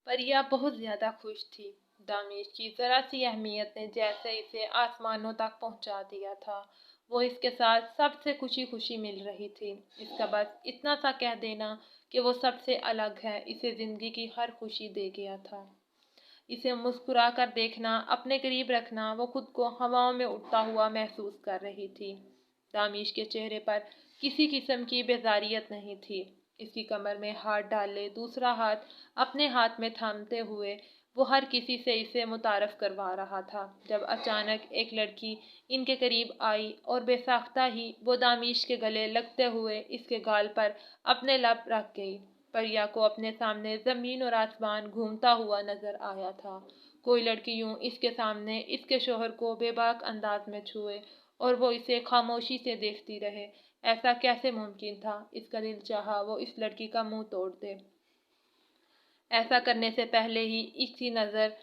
परिया बहुत ज़्यादा खुश थी। दामिश की ज़रा सी अहमियत ने जैसे इसे आसमानों तक पहुंचा दिया था। वो इसके साथ सबसे खुशी खुशी मिल रही थी। इसका बस इतना सा कह देना कि वो सबसे अलग है इसे ज़िंदगी की हर खुशी दे गया था। इसे मुस्कुरा कर देखना, अपने करीब रखना, वो खुद को हवाओं में उड़ता हुआ महसूस कर रही थी। दामिश के चेहरे पर किसी किस्म की बेजारियत नहीं थी। इसकी कमर में हाथ डाले, दूसरा हाथ अपने हाथ में थामते हुए वो हर किसी से इसे मुतारफ करवा रहा था। जब अचानक एक लड़की इनके करीब आई और बेसाख्ता ही वो दामिश के गले लगते हुए इसके गाल पर अपने लब रख गई। परिया को अपने सामने जमीन और आसमान घूमता हुआ नजर आया था। कोई लड़की यूं इसके सामने इसके शोहर को बेबाक अंदाज में छुए और वो इसे खामोशी से देखती रहे। ऐसा कैसे मुमकिन था? इसका दिल चाहा वो इस लड़की का मुंह तोड़ दे। ऐसा करने से पहले ही इसकी नज़र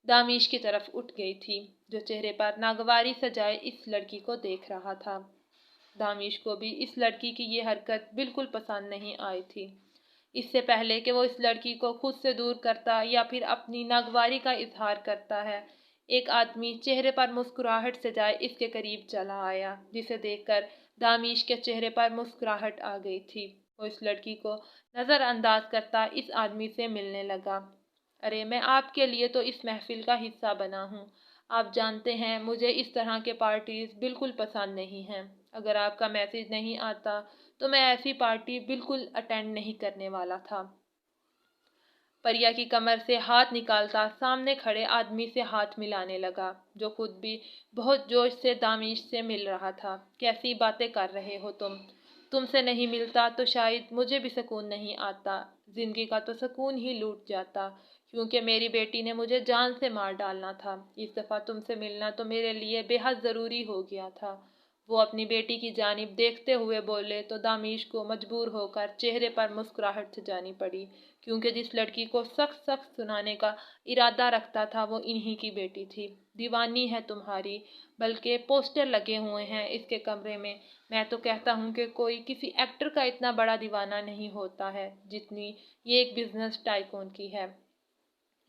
दामिश की तरफ उठ गई थी, जो चेहरे पर नागवारी सजाए इस लड़की को देख रहा था। दामिश को भी इस लड़की की ये हरकत बिल्कुल पसंद नहीं आई थी। इससे पहले कि वो इस लड़की को खुद से दूर करता या फिर अपनी नागवारी का इजहार करता है, एक आदमी चेहरे पर मुस्कुराहट सजाए इसके करीब चला आया, जिसे देखकर दामिश के चेहरे पर मुस्कुराहट आ गई थी। वो इस लड़की को नज़रअंदाज करता इस आदमी से मिलने लगा। अरे, मैं आपके लिए तो इस महफिल का हिस्सा बना हूँ। आप जानते हैं मुझे इस तरह के पार्टीज बिल्कुल पसंद नहीं हैं। अगर आपका मैसेज नहीं आता तो मैं ऐसी पार्टी बिल्कुल अटेंड नहीं करने वाला था। परिया की कमर से हाथ निकालता सामने खड़े आदमी से हाथ मिलाने लगा, जो खुद भी बहुत जोश से दामिश से मिल रहा था। कैसी बातें कर रहे हो तुम? तुमसे नहीं मिलता तो शायद मुझे भी सुकून नहीं आता। जिंदगी का तो सुकून ही लूट जाता, क्योंकि मेरी बेटी ने मुझे जान से मार डालना था। इस दफ़ा तुमसे मिलना तो मेरे लिए बेहद ज़रूरी हो गया था। वो अपनी बेटी की जानिब देखते हुए बोले तो दामिश को मजबूर होकर चेहरे पर मुस्कुराहट सजानी पड़ी, क्योंकि जिस लड़की को सख्त सख्त सुनाने का इरादा रखता था वो इन्हीं की बेटी थी। दीवानी है तुम्हारी, बल्कि पोस्टर लगे हुए हैं इसके कमरे में। मैं तो कहता हूँ कि कोई किसी एक्टर का इतना बड़ा दीवाना नहीं होता है जितनी ये एक बिजनेस टाइकून की है।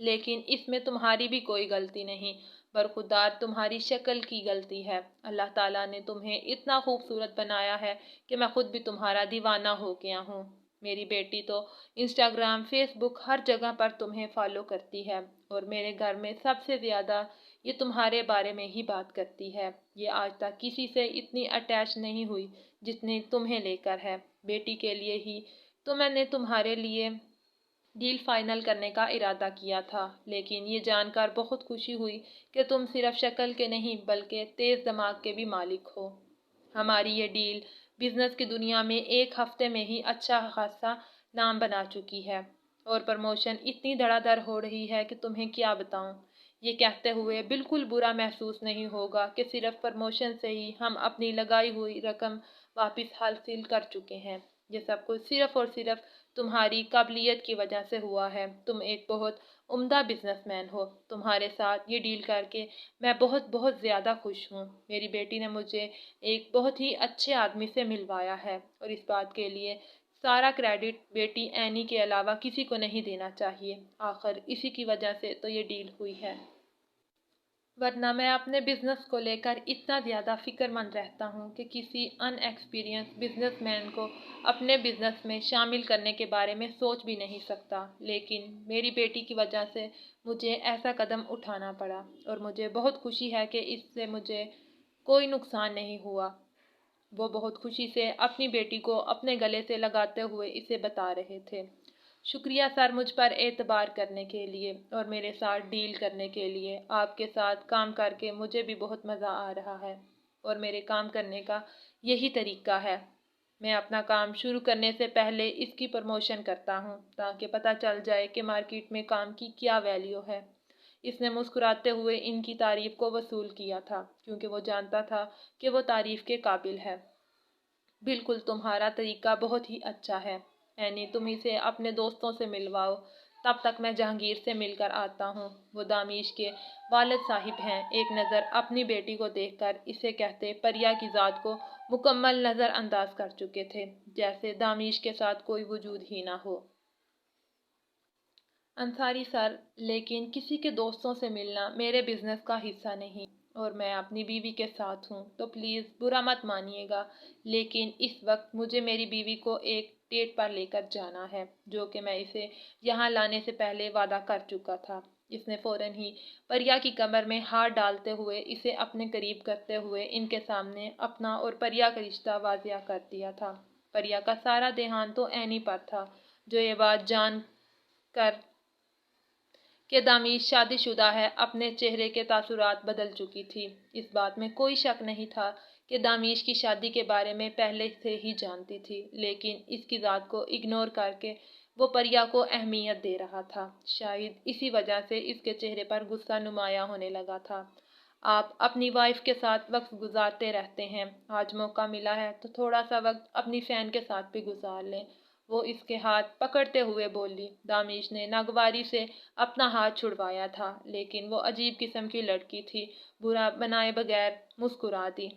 लेकिन इसमें तुम्हारी भी कोई गलती नहीं, बरखुरदार तुम्हारी शक्ल की गलती है। अल्लाह ताला ने तुम्हें इतना खूबसूरत बनाया है कि मैं खुद भी तुम्हारा दीवाना हो गया हूँ। मेरी बेटी तो इंस्टाग्राम, फेसबुक हर जगह पर तुम्हें फॉलो करती है और मेरे घर में सबसे ज़्यादा ये तुम्हारे बारे में ही बात करती है। ये आज तक किसी से इतनी अटैच नहीं हुई जितनी तुम्हें लेकर है। बेटी के लिए ही तो मैंने तुम्हारे लिए डील फाइनल करने का इरादा किया था, लेकिन ये जानकर बहुत खुशी हुई कि तुम सिर्फ शक्ल के नहीं बल्कि तेज़ दिमाग के भी मालिक हो। हमारी ये डील बिजनेस की दुनिया में एक हफ्ते में ही अच्छा खासा नाम बना चुकी है और प्रमोशन इतनी धड़ाधड़ हो रही है कि तुम्हें क्या बताऊं। ये कहते हुए बिल्कुल बुरा महसूस नहीं होगा कि सिर्फ प्रमोशन से ही हम अपनी लगाई हुई रकम वापस हासिल कर चुके हैं। ये सब कुछ सिर्फ और सिर्फ तुम्हारी काबिलियत की वजह से हुआ है। तुम एक बहुत उम्दा बिजनेसमैन हो। तुम्हारे साथ ये डील करके मैं बहुत बहुत ज़्यादा खुश हूँ। मेरी बेटी ने मुझे एक बहुत ही अच्छे आदमी से मिलवाया है और इस बात के लिए सारा क्रेडिट बेटी एनी के अलावा किसी को नहीं देना चाहिए। आखिर इसी की वजह से तो ये डील हुई है, वरना मैं अपने बिजनेस को लेकर इतना ज़्यादा फिक्रमंद रहता हूँ कि किसी अनएक्सपीरियंस बिजनेसमैन को अपने बिजनेस में शामिल करने के बारे में सोच भी नहीं सकता। लेकिन मेरी बेटी की वजह से मुझे ऐसा कदम उठाना पड़ा और मुझे बहुत खुशी है कि इससे मुझे कोई नुकसान नहीं हुआ। वो बहुत खुशी से अपनी बेटी को अपने गले से लगाते हुए इसे बता रहे थे। शुक्रिया सर, मुझ पर एतबार करने के लिए और मेरे साथ डील करने के लिए। आपके साथ काम करके मुझे भी बहुत मज़ा आ रहा है और मेरे काम करने का यही तरीका है। मैं अपना काम शुरू करने से पहले इसकी प्रमोशन करता हूँ ताकि पता चल जाए कि मार्केट में काम की क्या वैल्यू है। इसने मुस्कुराते हुए इनकी तारीफ को वसूल किया था, क्योंकि वो जानता था कि वो तारीफ के काबिल है। बिल्कुल, तुम्हारा तरीका बहुत ही अच्छा है। एनी, तुम इसे अपने दोस्तों से मिलवाओ। तब तक मैं जहांगीर से मिलकर आता हूँ। वो दामिश के वालिद साहिब हैं। एक नज़र अपनी बेटी को देखकर इसे कहते परिया की ज़ात को मुकम्मल नज़रअंदाज कर चुके थे, जैसे दामिश के साथ कोई वजूद ही ना हो। अंसारी सर, लेकिन किसी के दोस्तों से मिलना मेरे बिजनेस का हिस्सा नहीं, और मैं अपनी बीवी के साथ हूँ, तो प्लीज़ बुरा मत मानिएगा, लेकिन इस वक्त मुझे मेरी बीवी को एक डेट पर लेकर जाना है, जो कि मैं इसे यहाँ लाने से पहले वादा कर चुका था। इसने फौरन ही परिया की कमर में हाथ डालते हुए इसे अपने करीब करते हुए इनके सामने अपना और परिया का रिश्ता वाजिया कर दिया था। परिया का सारा ध्यान तो एनी पर था, जो ये बात जान कर कि दामिश शादीशुदा है, अपने चेहरे के तासुरात बदल चुकी थी। इस बात में कोई शक नहीं था कि दामिश की शादी के बारे में पहले से ही जानती थी, लेकिन इसकी ज़ात को इग्नोर करके वो परिया को अहमियत दे रहा था। शायद इसी वजह से इसके चेहरे पर गुस्सा नुमाया होने लगा था। आप अपनी वाइफ के साथ वक्त गुजारते रहते हैं, आज मौका मिला है तो थोड़ा सा वक्त अपनी फैन के साथ भी गुजार लें, वो इसके हाथ पकड़ते हुए बोली। दामिश ने नागवारी से अपना हाथ छुड़वाया था, लेकिन वो अजीब किस्म की लड़की थी, बुरा बनाए बगैर मुस्कुरा दी।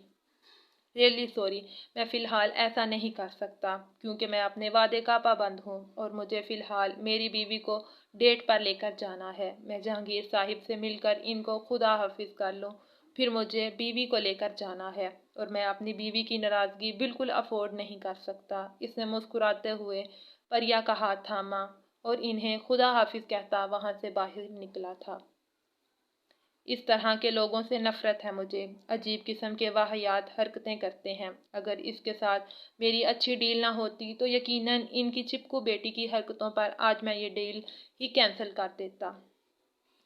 रियली सॉरी, मैं फ़िलहाल ऐसा नहीं कर सकता, क्योंकि मैं अपने वादे का पाबंद हूँ और मुझे फ़िलहाल मेरी बीवी को डेट पर लेकर जाना है। मैं जहांगीर साहिब से मिलकर इनको खुदा हाफिज कर लूँ, फिर मुझे बीवी को लेकर जाना है, और मैं अपनी बीवी की नाराज़गी बिल्कुल अफोर्ड नहीं कर सकता। इसने मुस्कुराते हुए परिया का हाथ थामा और इन्हें खुदा हाफिज कहता वहाँ से बाहर निकला था। इस तरह के लोगों से नफ़रत है मुझे, अजीब किस्म के वाहियात हरकतें करते हैं। अगर इसके साथ मेरी अच्छी डील ना होती तो यकीनन इनकी चिपकू बेटी की हरकतों पर आज मैं ये डील ही कैंसिल कर देता।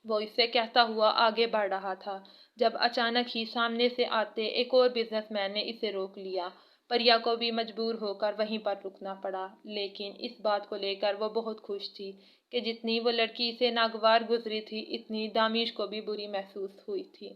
वो इससे कहता हुआ आगे बढ़ रहा था, जब अचानक ही सामने से आते एक और बिजनेसमैन ने इसे रोक लिया। परिया को भी मजबूर होकर वहीं पर रुकना पड़ा, लेकिन इस बात को लेकर वो बहुत खुश थी कि जितनी वो लड़की इसे नागवार गुजरी थी, इतनी दामिश को भी बुरी महसूस हुई थी।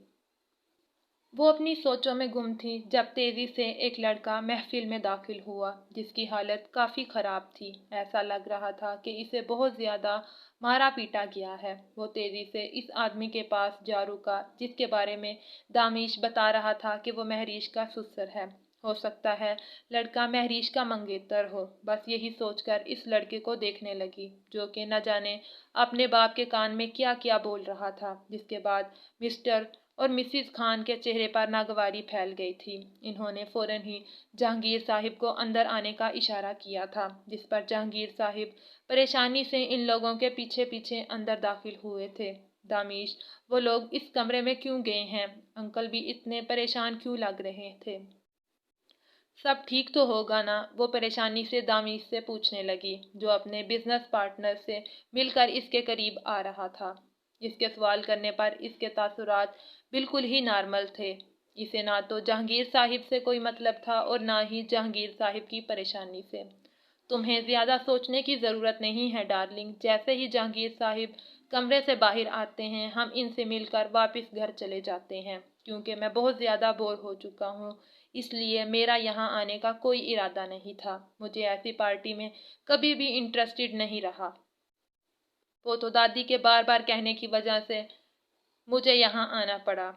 वो अपनी सोचों में गुम थी जब तेजी से एक लड़का महफिल में दाखिल हुआ, जिसकी हालत काफ़ी ख़राब थी। ऐसा लग रहा था कि इसे बहुत ज़्यादा मारा पीटा गया है। वो तेजी से इस आदमी के पास जा रुका, जिसके बारे में दामिश बता रहा था कि वो महरीश का ससुर है। हो सकता है लड़का महरीश का मंगेतर हो। बस यही सोचकर इस लड़के को देखने लगी, जो कि न जाने अपने बाप के कान में क्या क्या बोल रहा था, जिसके बाद मिस्टर और मिसिज खान के चेहरे पर नागवारी फैल गई थी। इन्होंने फौरन ही जहांगीर साहिब को अंदर आने का इशारा किया था, जिस पर जहांगीर साहिब परेशानी से इन लोगों के पीछे पीछे अंदर दाखिल हुए थे। दामिश, वो लोग इस कमरे में क्यों गए हैं? अंकल भी इतने परेशान क्यों लग रहे थे? सब ठीक तो होगा ना? वो परेशानी से दामिश से पूछने लगी, जो अपने बिजनेस पार्टनर से मिलकर इसके करीब आ रहा था। इसके सवाल करने पर इसके तासुरात बिल्कुल ही नॉर्मल थे। इसे ना तो जहांगीर साहिब से कोई मतलब था और ना ही जहांगीर साहिब की परेशानी से। तुम्हें ज़्यादा सोचने की ज़रूरत नहीं है डार्लिंग। जैसे ही जहांगीर साहिब कमरे से बाहर आते हैं, हम इनसे मिलकर वापस घर चले जाते हैं, क्योंकि मैं बहुत ज़्यादा बोर हो चुका हूँ। इसलिए मेरा यहाँ आने का कोई इरादा नहीं था। मुझे ऐसी पार्टी में कभी भी इंटरेस्टेड नहीं रहा। वो तो दादी के बार बार कहने की वजह से मुझे यहाँ आना पड़ा,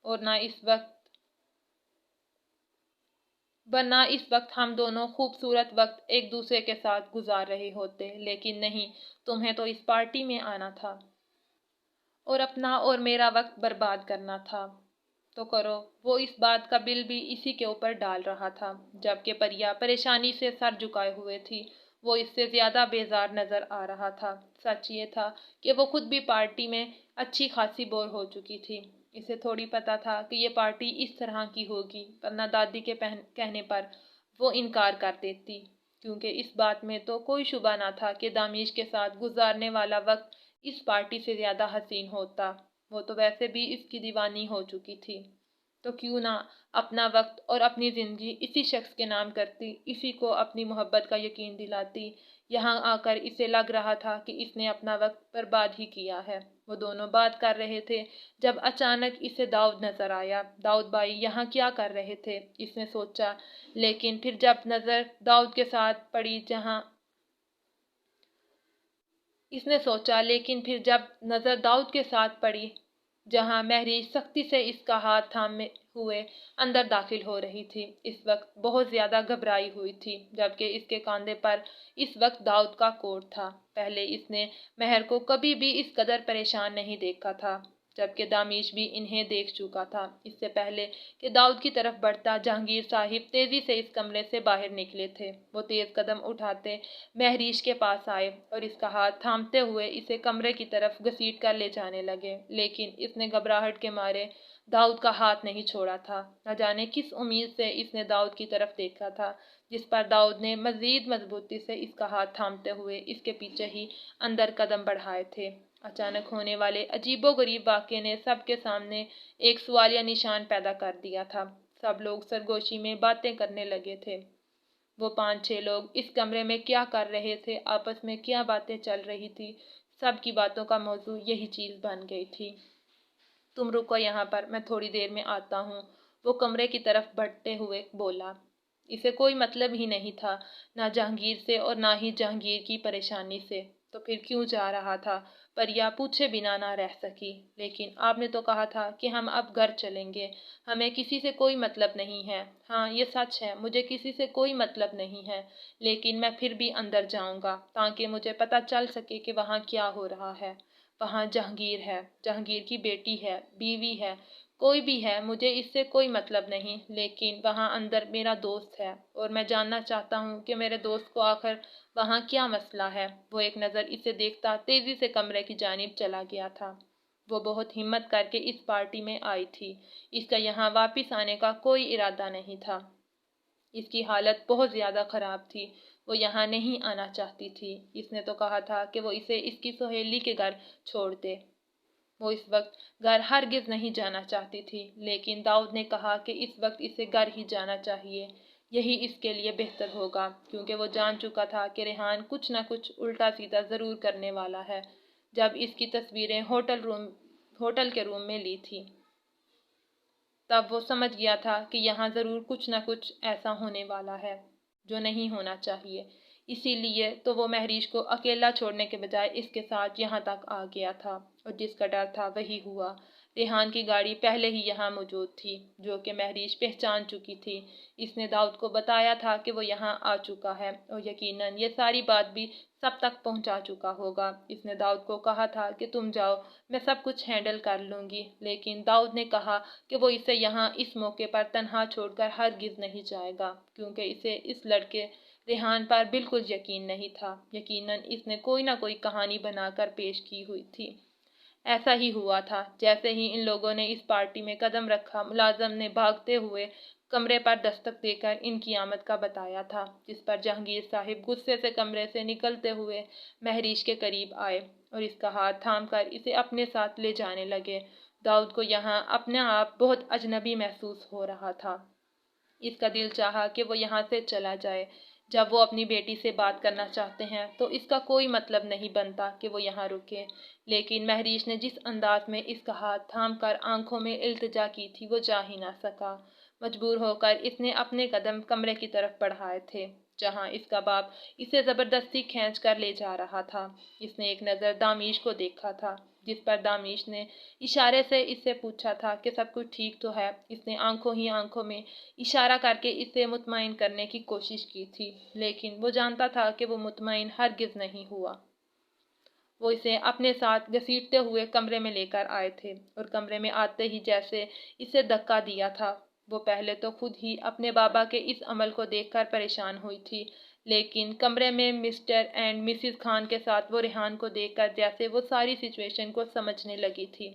और ना इस वक्त वरना इस वक्त हम दोनों खूबसूरत वक्त एक दूसरे के साथ गुजार रहे होते। लेकिन नहीं, तुम्हें तो इस पार्टी में आना था और अपना और मेरा वक्त बर्बाद करना था। तो करो। वो इस बात का बिल भी इसी के ऊपर डाल रहा था, जबकि परिया परेशानी से सर झुकाए हुए थी। वो इससे ज़्यादा बेजार नज़र आ रहा था। सच ये था कि वो खुद भी पार्टी में अच्छी खासी बोर हो चुकी थी। इसे थोड़ी पता था कि ये पार्टी इस तरह की होगी, वरना दादी के कहने पर वो इनकार कर देती, क्योंकि इस बात में तो कोई शुबा ना था कि दामिश के साथ गुजारने वाला वक्त इस पार्टी से ज़्यादा हसीन होता। वो तो वैसे भी इसकी दीवानी हो चुकी थी, तो क्यों ना अपना वक्त और अपनी ज़िंदगी इसी शख्स के नाम करती, इसी को अपनी मोहब्बत का यकीन दिलाती। यहाँ आकर इसे लग रहा था कि इसने अपना वक्त बर्बाद ही किया है। वो दोनों बात कर रहे थे जब अचानक इसे दाऊद नज़र आया। दाऊद भाई यहाँ क्या कर रहे थे? इसने सोचा, लेकिन फिर जब नज़र दाऊद के साथ पड़ी जहाँ इसने सोचा, लेकिन फिर जब नज़र दाऊद के साथ पड़ी, जहां महरीज सख्ती से इसका हाथ थामे हुए अंदर दाखिल हो रही थी। इस वक्त बहुत ज्यादा घबराई हुई थी, जबकि इसके कंधे पर इस वक्त दाऊद का कोट था। पहले इसने महर को कभी भी इस कदर परेशान नहीं देखा था, जबकि दामिश भी इन्हें देख चुका था। इससे पहले कि दाऊद की तरफ बढ़ता, जहांगीर साहिब तेजी से इस कमरे से बाहर निकले थे। वो तेज कदम उठाते महरीज के पास आए और इसका हाथ थामते हुए इसे कमरे की तरफ घसीट कर ले जाने लगे, लेकिन इसने घबराहट के मारे दाऊद का हाथ नहीं छोड़ा था। न जाने किस उम्मीद से इसने दाऊद की तरफ देखा था, जिस पर दाऊद ने मजीद मजबूती से इसका हाथ थामते हुए इसके पीछे ही अंदर कदम बढ़ाए थे। अचानक होने वाले अजीबोगरीब वाक़े ने सबके सामने एक सवालिया निशान पैदा कर दिया था। सब लोग सरगोशी में बातें करने लगे थे। वो 5-6 लोग इस कमरे में क्या कर रहे थे, आपस में क्या बातें चल रही थी, सब की बातों का मौजू यही चीज़ बन गई थी। तुम रुको यहाँ पर, मैं थोड़ी देर में आता हूँ, वो कमरे की तरफ बढ़ते हुए बोला। इसे कोई मतलब ही नहीं था, ना जहांगीर से और ना ही जहांगीर की परेशानी से। तो फिर क्यों जा रहा था? परिया पूछे बिना ना रह सकी। लेकिन आपने तो कहा था कि हम अब घर चलेंगे, हमें किसी से कोई मतलब नहीं है। हाँ, ये सच है, मुझे किसी से कोई मतलब नहीं है, लेकिन मैं फिर भी अंदर जाऊंगा ताकि मुझे पता चल सके कि वहाँ क्या हो रहा है। वहाँ जहांगीर है, जहांगीर की बेटी है, बीवी है, कोई भी है, मुझे इससे कोई मतलब नहीं, लेकिन वहाँ अंदर मेरा दोस्त है और मैं जानना चाहता हूँ कि मेरे दोस्त को आखिर वहाँ क्या मसला है। वो एक नज़र इसे देखता तेजी से कमरे की जानिब चला गया था। वो बहुत हिम्मत करके इस पार्टी में आई थी, इसका यहाँ वापस आने का कोई इरादा नहीं था। इसकी हालत बहुत ज़्यादा ख़राब थी, वो यहाँ नहीं आना चाहती थी। इसने तो कहा था कि वो इसे इसकी सहेली के घर छोड़ दे। वो इस वक्त घर हरगिज़ नहीं जाना चाहती थी, लेकिन दाऊद ने कहा कि इस वक्त इसे घर ही जाना चाहिए, यही इसके लिए बेहतर होगा, क्योंकि वो जान चुका था कि रेहान कुछ न कुछ उल्टा सीधा ज़रूर करने वाला है। जब इसकी तस्वीरें होटल के रूम में ली थी, तब वो समझ गया था कि यहाँ ज़रूर कुछ न कुछ ऐसा होने वाला है जो नहीं होना चाहिए। इसीलिए तो वो महरीज को अकेला छोड़ने के बजाय इसके साथ यहाँ तक आ गया था, और जिसका डर था वही हुआ। रेहान की गाड़ी पहले ही यहाँ मौजूद थी, जो कि महरीज पहचान चुकी थी। इसने दाऊद को बताया था कि वो यहाँ आ चुका है, और यकीनन ये सारी बात भी सब तक पहुँचा चुका होगा। इसने दाऊद को कहा था कि तुम जाओ, मैं सब कुछ हैंडल कर लूँगी, लेकिन दाऊद ने कहा कि वो इसे यहाँ इस मौके पर तन्हा छोड़कर हरगिज़ नहीं जाएगा, क्योंकि इसे इस लड़के रेहान पर बिल्कुल यकीन नहीं था। यकीनन इसने कोई ना कोई कहानी बनाकर पेश की हुई थी। ऐसा ही हुआ था। जैसे ही इन लोगों ने इस पार्टी में कदम रखा, मुलाजम ने भागते हुए कमरे पर दस्तक देकर इनकी आमद का बताया था, जिस पर जहांगीर साहिब गुस्से से कमरे से निकलते हुए महरीज के करीब आए और इसका हाथ थामकर इसे अपने साथ ले जाने लगे। दाऊद को यहाँ अपने आप बहुत अजनबी महसूस हो रहा था। इसका दिल चाहा कि वो यहाँ से चला जाए। जब वो अपनी बेटी से बात करना चाहते हैं तो इसका कोई मतलब नहीं बनता कि वो यहाँ रुके, लेकिन महरीज ने जिस अंदाज में इसका हाथ थाम कर आंखों में इल्तिजा की थी, वो जा ही ना सका। मजबूर होकर इसने अपने कदम कमरे की तरफ बढ़ाए थे, जहाँ इसका बाप इसे ज़बरदस्ती खींच कर ले जा रहा था। इसने एक नज़र दामिश को देखा था, जिस पर दामिश ने इशारे से इससे पूछा था कि सब कुछ ठीक तो है। इसने आंखों ही आंखों में इशारा करके इसे मुतमईन करने की कोशिश की थी, लेकिन वो जानता था कि वो मुतमईन हरगिज़ नहीं हुआ। वो इसे अपने साथ घसीटते हुए कमरे में लेकर आए थे, और कमरे में आते ही जैसे इसे धक्का दिया था। वो पहले तो खुद ही अपने बाबा के इस अमल को देखकर परेशान हुई थी, लेकिन कमरे में मिस्टर एंड मिसिज खान के साथ वो रेहान को देखकर जैसे वो सारी सिचुएशन को समझने लगी थी।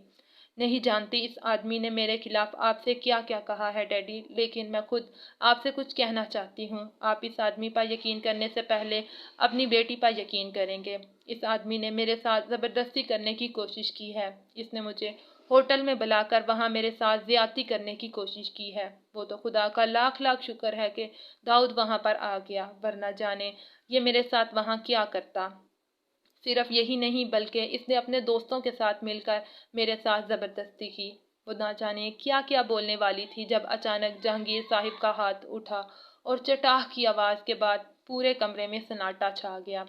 नहीं जानती इस आदमी ने मेरे खिलाफ आपसे क्या क्या कहा है डैडी, लेकिन मैं खुद आपसे कुछ कहना चाहती हूँ। आप इस आदमी पर यकीन करने से पहले अपनी बेटी पर यकीन करेंगे। इस आदमी ने मेरे साथ ज़बरदस्ती करने की कोशिश की है। इसने मुझे होटल में बुलाकर वहाँ मेरे साथ ज़्यादती करने की कोशिश की है। वो तो खुदा का लाख लाख शुक्र है कि दाऊद वहाँ पर आ गया, वरना जाने ये मेरे साथ वहाँ क्या करता। सिर्फ यही नहीं, बल्कि इसने अपने दोस्तों के साथ मिलकर मेरे साथ ज़बरदस्ती की। वो ना जाने क्या क्या बोलने वाली थी, जब अचानक जहांगीर साहिब का हाथ उठा और चटाह की आवाज़ के बाद पूरे कमरे में सन्नाटा छा गया।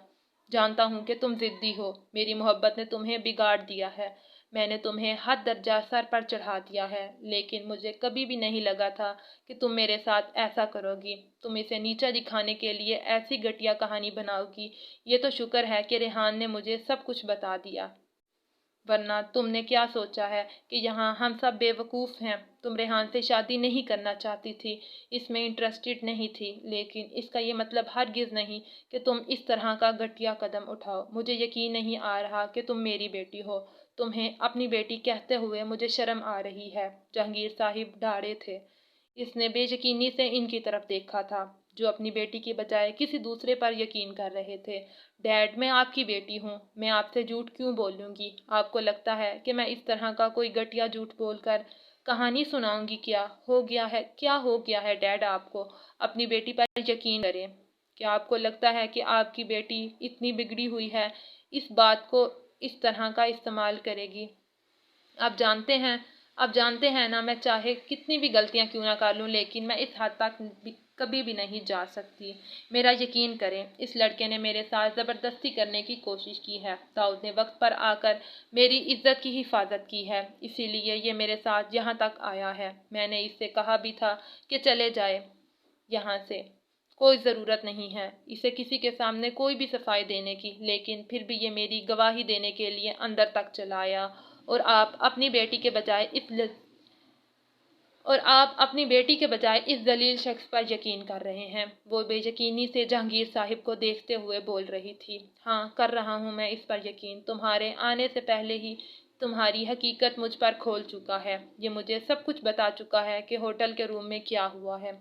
जानता हूँ कि तुम ज़िद्दी हो, मेरी मोहब्बत ने तुम्हें बिगाड़ दिया है, میں نے تمہیں حد درجہ سر پر چڑھا دیا ہے، لیکن مجھے کبھی بھی نہیں لگا تھا کہ تم میرے ساتھ ایسا کرو گی، تم اسے نیچا دکھانے کے لیے ایسی گھٹیا کہانی بناؤ گی۔ یہ تو شکر ہے کہ ریحان نے مجھے سب کچھ بتا دیا، ورنہ تم نے کیا سوچا ہے کہ یہاں ہم سب بے وقوف ہیں؟ تم ریحان سے شادی نہیں کرنا چاہتی تھی، اس میں انٹرسٹڈ نہیں تھی، لیکن اس کا یہ مطلب ہرگز نہیں کہ تم اس طرح کا گھٹیا قدم اٹھاؤ۔ مجھے یقین نہیں آ رہا کہ تم میری بیٹی ہو، تمہیں اپنی بیٹی کہتے ہوئے مجھے شرم آ رہی ہے۔ جہانگیر صاحب ڈاڑھے تھے، اس نے بے یقینی سے ان کی طرف دیکھا تھا، جو اپنی بیٹی کے بجائے کسی دوسرے پر یقین کر رہے تھے۔ ڈیڈ، میں آپ کی بیٹی ہوں، میں آپ سے جھوٹ کیوں بولوں گی؟ آپ کو لگتا ہے کہ میں اس طرح کا کوئی گھٹیا جھوٹ بول کر کہانی سناؤں گی؟ کیا ہو گیا ہے ڈیڈ آپ کو؟ اپنی بیٹی پر یقین کریں۔ کیا آپ کو لگتا ہے کہ آپ کی بیٹی اتنی بگڑی ہوئی ہے اس بات کو اس طرح کا استعمال کرے گی؟ آپ جانتے ہیں نا، میں چاہے کتنی بھی غلطیاں کیوں نہ کر لوں، لیکن میں اس حد تک کبھی بھی نہیں جا سکتی۔ میرا یقین کریں، اس لڑکے نے میرے ساتھ زبردستی کرنے کی کوشش کی ہے۔ داؤد نے وقت پر آ کر میری عزت کی حفاظت کی ہے، اسی لیے یہ میرے ساتھ یہاں تک آیا ہے۔ میں نے اس سے کہا بھی تھا کہ چلے جائے یہاں سے، کوئی ضرورت نہیں ہے اسے کسی کے سامنے کوئی بھی صفائی دینے کی، لیکن پھر بھی یہ میری گواہی دینے کے لیے اندر تک چلا آیا، اور آپ اپنی بیٹی کے بجائے اس ذلیل شخص پر یقین کر رہے ہیں۔ وہ بے یقینی سے جہانگیر صاحب کو دیکھتے ہوئے بول رہی تھی۔ ہاں، کر رہا ہوں میں اس پر یقین، تمہارے آنے سے پہلے ہی تمہاری حقیقت مجھ پر کھول چکا ہے۔ یہ مجھے سب کچھ بتا چکا ہے کہ ہوٹل کے روم میں کیا ہوا ہے۔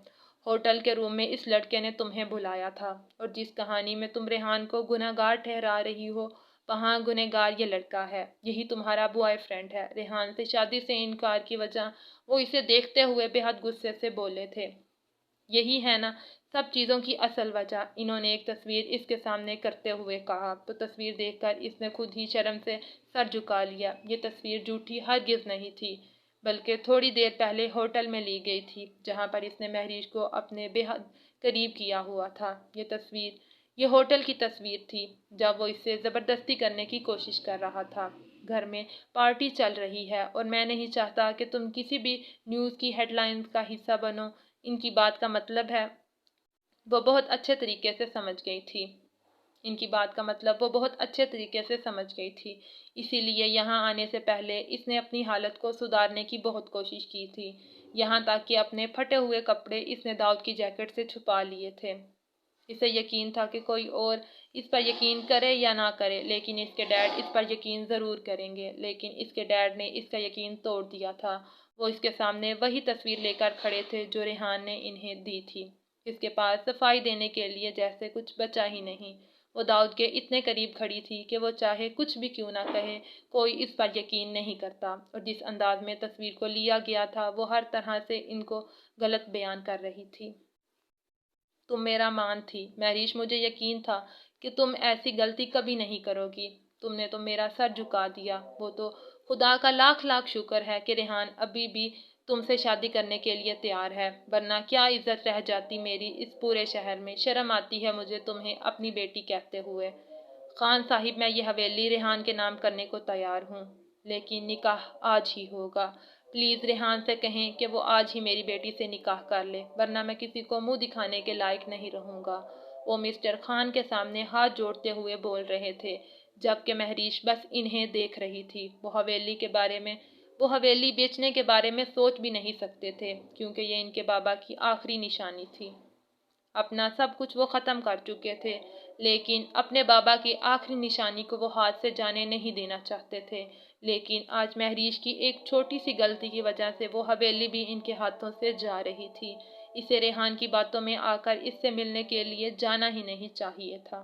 ہوٹل کے روم میں اس لڑکے نے تمہیں بلایا تھا، اور جس کہانی میں تم ریحان کو گنہگار ٹھہرا رہی ہو، وہاں گنہگار یہ لڑکا ہے، یہی تمہارا بوائے فرینڈ ہے۔ ریحان سے شادی سے انکار کی وجہ وہ اسے دیکھتے ہوئے بے حد غصے سے بولے تھے۔ یہی ہے نا سب چیزوں کی اصل وجہ؟ انہوں نے ایک تصویر اس کے سامنے کرتے ہوئے کہا، تو تصویر دیکھ کر اس نے خود ہی شرم سے سر جھکا لیا۔ یہ تصویر جھوٹی ہرگز نہیں تھی، بلکہ تھوڑی دیر پہلے ہوٹل میں لی گئی تھی، جہاں پر اس نے مہریش کو اپنے بے حد قریب کیا ہوا تھا۔ یہ ہوٹل کی تصویر تھی، جب وہ اس سے زبردستی کرنے کی کوشش کر رہا تھا۔ گھر میں پارٹی چل رہی ہے، اور میں نہیں چاہتا کہ تم کسی بھی نیوز کی ہیڈ لائنز کا حصہ بنو۔ ان کی بات کا مطلب وہ بہت اچھے طریقے سے سمجھ گئی تھی۔ اسی لیے یہاں آنے سے پہلے اس نے اپنی حالت کو سدھارنے کی بہت کوشش کی تھی، یہاں تک کہ اپنے پھٹے ہوئے کپڑے اس نے داؤد کی جیکٹ سے چھپا لیے تھے۔ اسے یقین تھا کہ کوئی اور اس پر یقین کرے یا نہ کرے، لیکن اس کے ڈیڈ اس پر یقین ضرور کریں گے۔ لیکن اس کے ڈیڈ نے اس کا یقین توڑ دیا تھا۔ وہ اس کے سامنے وہی تصویر لے کر کھڑے تھے جو ریحان نے انہیں دی تھی۔ اس کے پاس صفائی دینے کے لیے جیسے کچھ بچا ہی نہیں۔ وہ داؤد کے اتنے قریب کھڑی تھی کہ وہ چاہے کچھ بھی کیوں نہ کہے، کوئی اس پر یقین نہیں کرتا، اور جس انداز میں تصویر کو لیا گیا تھا وہ ہر طرح سے ان کو غلط بیان کر رہی تھی۔ تم میرا مان تھی مہریش، مجھے یقین تھا کہ تم ایسی غلطی کبھی نہیں کرو گی۔ تم نے تو میرا سر جھکا دیا۔ وہ تو خدا کا لاکھ لاکھ شکر ہے کہ ریحان ابھی بھی تم سے شادی کرنے کے لیے تیار ہے، ورنہ کیا عزت رہ جاتی میری اس پورے شہر میں۔ شرم آتی ہے مجھے تمہیں اپنی بیٹی کہتے ہوئے۔ خان صاحب، میں یہ حویلی ریحان کے نام کرنے کو تیار ہوں، لیکن نکاح آج ہی ہوگا۔ پلیز ریحان سے کہیں کہ وہ آج ہی میری بیٹی سے نکاح کر لے، ورنہ میں کسی کو منہ دکھانے کے لائق نہیں رہوں گا۔ وہ مسٹر خان کے سامنے ہاتھ جوڑتے ہوئے بول رہے تھے، جبکہ مہریش بس انہیں دیکھ رہی تھی۔ وہ حویلی بیچنے کے بارے میں سوچ بھی نہیں سکتے تھے، کیونکہ یہ ان کے بابا کی آخری نشانی تھی۔ اپنا سب کچھ وہ ختم کر چکے تھے، لیکن اپنے بابا کی آخری نشانی کو وہ ہاتھ سے جانے نہیں دینا چاہتے تھے۔ لیکن آج مہریش کی ایک چھوٹی سی غلطی کی وجہ سے وہ حویلی بھی ان کے ہاتھوں سے جا رہی تھی۔ اسے ریحان کی باتوں میں آ کر اس سے ملنے کے لیے جانا ہی نہیں چاہیے تھا۔